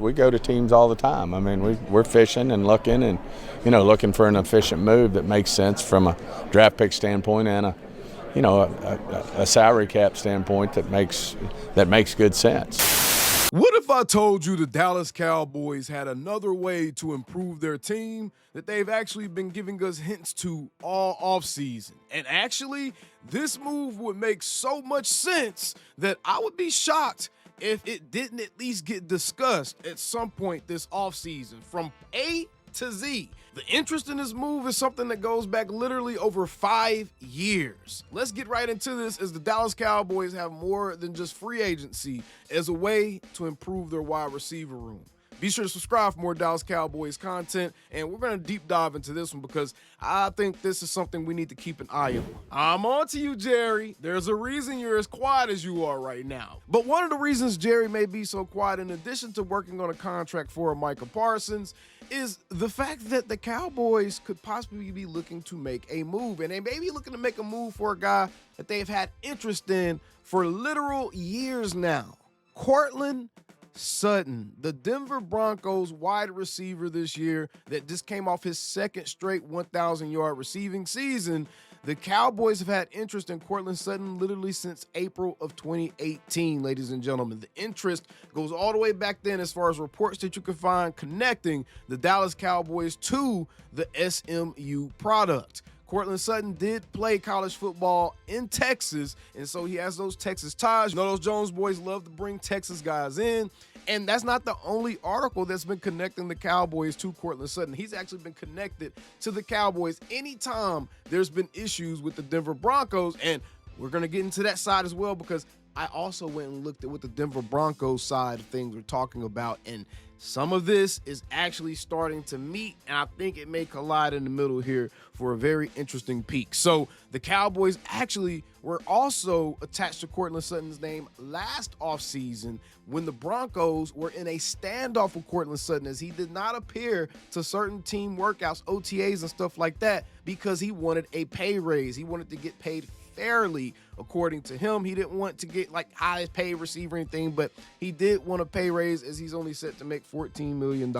we go to teams all the time. I mean, we're fishing and looking looking for an efficient move that makes sense from a draft pick standpoint and a salary cap standpoint that makes good sense. What if I told you the Dallas Cowboys had another way to improve their team that they've actually been giving us hints to all offseason? And actually, this move would make so much sense that I would be shocked if it didn't at least get discussed at some point this offseason from A to Z. The interest in this move is something that goes back literally over 5 years. Let's get right into this, as the Dallas Cowboys have more than just free agency as a way to improve their wide receiver room. Be sure to subscribe for more Dallas Cowboys content, and we're going to deep dive into this one because I think this is something we need to keep an eye on. I'm on to you, Jerry. There's a reason you're as quiet as you are right now. But one of the reasons Jerry may be so quiet, in addition to working on a contract for Micah Parsons, is the fact that the Cowboys could possibly be looking to make a move. And they may be looking to make a move for a guy that they've had interest in for literal years now. Courtland Sutton, the Denver Broncos wide receiver this year that just came off his second straight 1,000-yard receiving season. The Cowboys have had interest in Courtland Sutton literally since April of 2018, ladies and gentlemen. The interest goes all the way back then as far as reports that you can find connecting the Dallas Cowboys to the SMU product. Courtland Sutton did play college football in Texas, and so he has those Texas ties. You know, those Jones boys love to bring Texas guys in. And that's not the only article that's been connecting the Cowboys to Courtland Sutton. He's actually been connected to the Cowboys anytime there's been issues with the Denver Broncos. And we're going to get into that side as well, because I also went and looked at what the Denver Broncos side of things were talking about. And some of this is actually starting to meet, and I think it may collide in the middle here for a very interesting peak. So the Cowboys actually were also attached to Courtland Sutton's name last offseason when the Broncos were in a standoff with Courtland Sutton, as he did not appear to certain team workouts, OTAs and stuff like that, because he wanted a pay raise. He wanted to get paid fairly, according to him. He didn't want to get like highest paid receiver or anything, but he did want a pay raise, as he's only set to make $14 million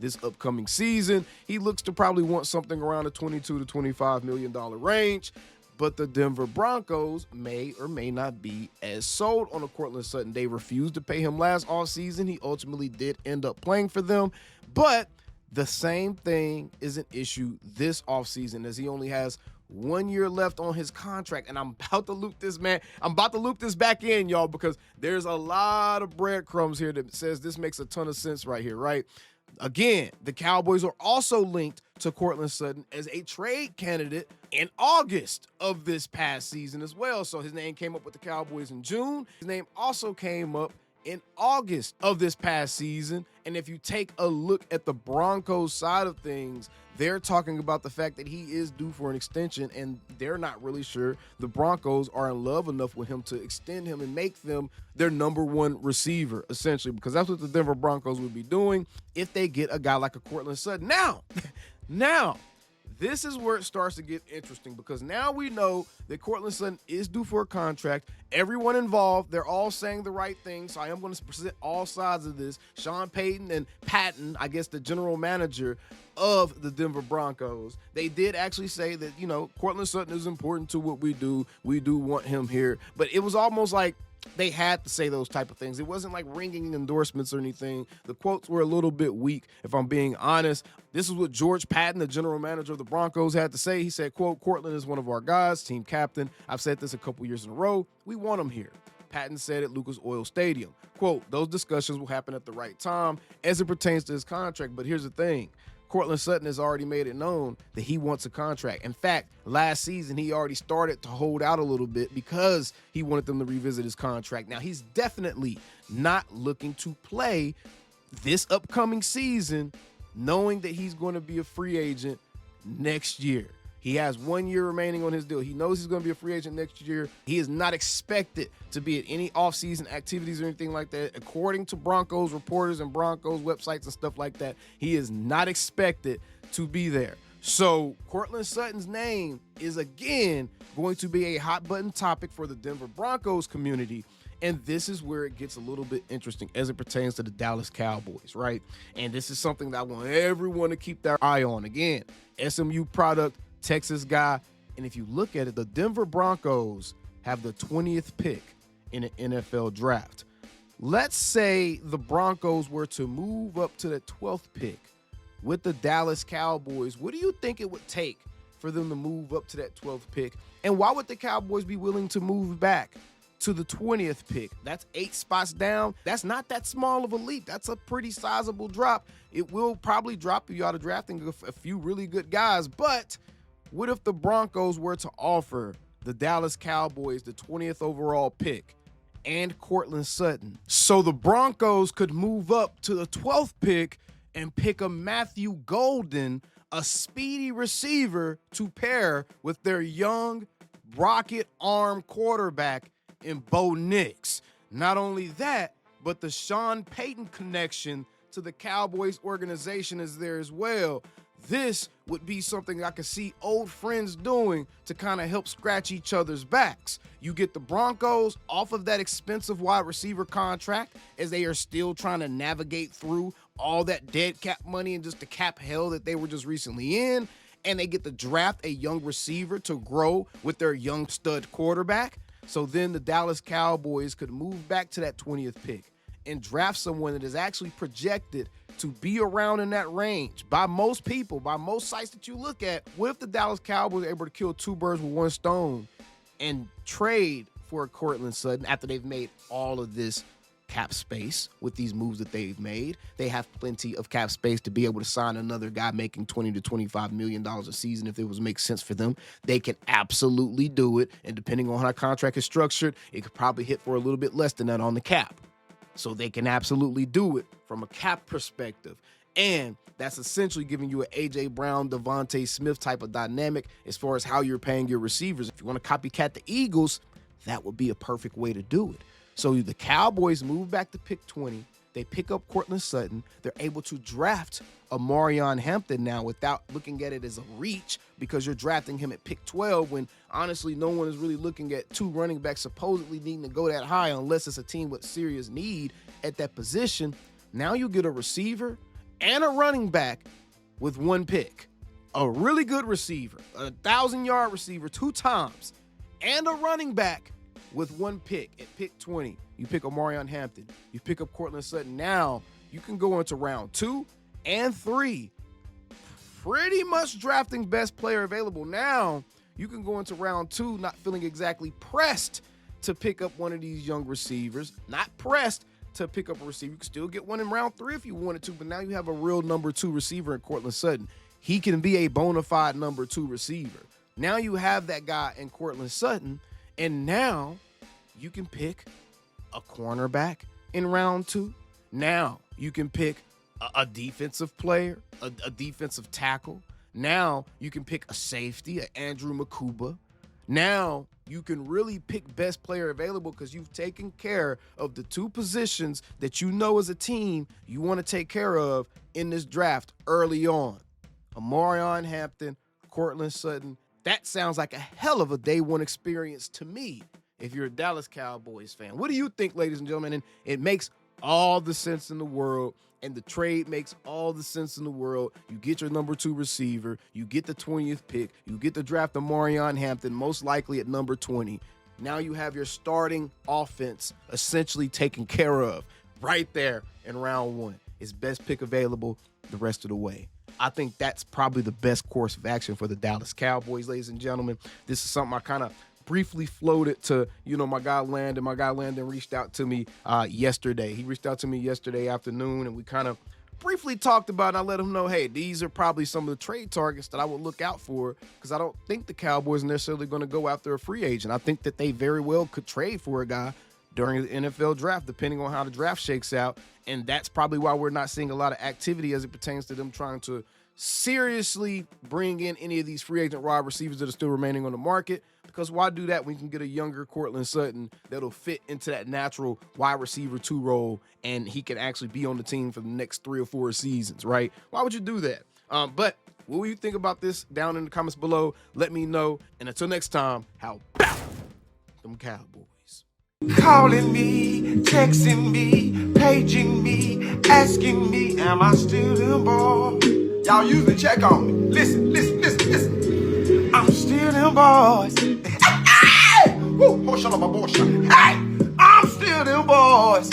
this upcoming season. He looks to probably want something around the $22 to $25 million range. But the Denver Broncos may or may not be as sold on a Courtland Sutton. They refused to pay him last offseason. He ultimately did end up playing for them. But the same thing is an issue this offseason, as he only has 1 year left on his contract. And I'm about to loop this, man. I'm about to loop this back in, y'all, because there's a lot of breadcrumbs here that says this makes a ton of sense right here, right? Again, the Cowboys are also linked to Courtland Sutton as a trade candidate in August of this past season as well. So his name came up with the Cowboys in June. His name also came up in August of this past season. And if you take a look at the Broncos side of things, they're talking about the fact that he is due for an extension, and they're not really sure the Broncos are in love enough with him to extend him and make them their number one receiver, essentially, because that's what the Denver Broncos would be doing if they get a guy like a Courtland Sutton. Now, this is where it starts to get interesting, because now we know that Courtland Sutton is due for a contract. Everyone involved, they're all saying the right thing, so I am going to present all sides of this. Sean Payton and Patton, I guess the general manager of the Denver Broncos, they did actually say that, Courtland Sutton is important to what we do. We do want him here. But it was almost like they had to say those type of things. It wasn't like ringing endorsements or anything. The quotes were a little bit weak, if I'm being honest. This is what George Patton, the general manager of the Broncos, had to say. He said, quote, "Courtland is one of our guys, team captain. I've said this a couple years in a row. We want him here." Patton said at Lucas Oil Stadium, quote, "Those discussions will happen at the right time as it pertains to his contract. But here's the thing. Courtland Sutton has already made it known that he wants a contract. In fact, last season, he already started to hold out a little bit because he wanted them to revisit his contract. Now, he's definitely not looking to play this upcoming season, knowing that he's going to be a free agent next year. He has 1 year remaining on his deal. He knows he's going to be a free agent next year. He is not expected to be at any offseason activities or anything like that. According to Broncos reporters and Broncos websites and stuff like that, he is not expected to be there. So Courtland Sutton's name is, again, going to be a hot button topic for the Denver Broncos community. And this is where it gets a little bit interesting as it pertains to the Dallas Cowboys, right? And this is something that I want everyone to keep their eye on. Again, SMU product, Texas guy. And if you look at it, the Denver Broncos have the 20th pick in an NFL draft. Let's say the Broncos were to move up to the 12th pick with the Dallas Cowboys. What do you think it would take for them to move up to that 12th pick? And why would the Cowboys be willing to move back to the 20th pick? That's 8 spots down. That's not that small of a leap. That's a pretty sizable drop. It will probably drop you out of drafting a few really good guys. But what if the Broncos were to offer the Dallas Cowboys the 20th overall pick and Courtland Sutton? So the Broncos could move up to the 12th pick and pick a Matthew Golden, a speedy receiver to pair with their young rocket arm quarterback in Bo Nix. Not only that, but the Sean Payton connection to the Cowboys organization is there as well. This would be something I could see old friends doing to kind of help scratch each other's backs. You get the Broncos off of that expensive wide receiver contract as they are still trying to navigate through all that dead cap money and just the cap hell that they were just recently in. And they get to draft a young receiver to grow with their young stud quarterback. So then the Dallas Cowboys could move back to that 20th pick and draft someone that is actually projected to be around in that range by most people, by most sites that you look at. What if the Dallas Cowboys are able to kill 2 birds with 1 stone and trade for a Courtland Sutton after they've made all of this cap space with these moves that they've made? They have plenty of cap space to be able to sign another guy making $20 to $25 million a season if it was make sense for them. They can absolutely do it, and depending on how the contract is structured, it could probably hit for a little bit less than that on the cap. So they can absolutely do it from a cap perspective. And that's essentially giving you an A.J. Brown, Devontae Smith type of dynamic as far as how you're paying your receivers. If you want to copycat the Eagles, that would be a perfect way to do it. So the Cowboys move back to pick 20. They pick up Courtland Sutton. They're able to draft Omarion Hampton now without looking at it as a reach, because you're drafting him at pick 12 when honestly no one is really looking at 2 running backs supposedly needing to go that high unless it's a team with serious need at that position. Now you get a receiver and a running back with 1 pick. A really good receiver, a 1,000-yard receiver 2 times, and a running back with 1 pick at pick 20. You pick Omarion Hampton. You pick up Courtland Sutton. Now you can go into round 2 and 3, pretty much drafting best player available. Now you can go into round 2 not feeling exactly pressed to pick up one of these young receivers, not pressed to pick up a receiver. You can still get one in round 3 if you wanted to, but now you have a real number 2 receiver in Courtland Sutton. He can be a bona fide number 2 receiver. Now you have that guy in Courtland Sutton, and now you can pick a cornerback in round 2. Now you can pick a defensive player, a defensive tackle. Now you can pick a safety, an Andrew Makuba. Now you can really pick best player available because you've taken care of the 2 positions that you know as a team you want to take care of in this draft early on. Omarion Hampton, Courtland Sutton. That sounds like a hell of a day 1 experience to me if you're a Dallas Cowboys fan. What do you think, ladies and gentlemen? And it makes all the sense in the world, and the trade makes all the sense in the world. You get your number 2 receiver, you get the 20th pick, you get to draft Omarion Hampton, most likely at number 20. Now you have your starting offense essentially taken care of right there in round 1. It's best pick available the rest of the way. I think that's probably the best course of action for the Dallas Cowboys, ladies and gentlemen. This is something I kind of briefly floated to, my guy Landon. My guy Landon reached out to me yesterday. He reached out to me yesterday afternoon, and we kind of briefly talked about it. And I let him know, hey, these are probably some of the trade targets that I would look out for, because I don't think the Cowboys are necessarily going to go after a free agent. I think that they very well could trade for a guy during the NFL draft, depending on how the draft shakes out. And that's probably why we're not seeing a lot of activity as it pertains to them trying to seriously bring in any of these free agent wide receivers that are still remaining on the market. Because why do that when you can get a younger Courtland Sutton that'll fit into that natural wide receiver 2 role, and he can actually be on the team for the next 3 or 4 seasons, right? Why would you do that? But what do you think about this down in the comments below? Let me know. And until next time, how about them Cowboys? Calling me, texting me, paging me, asking me, am I still them boys? Y'all usually check on me. Listen. I'm still them boys. Hey! Woo! Oh, shut up, my boy. Hey! I'm still them boys.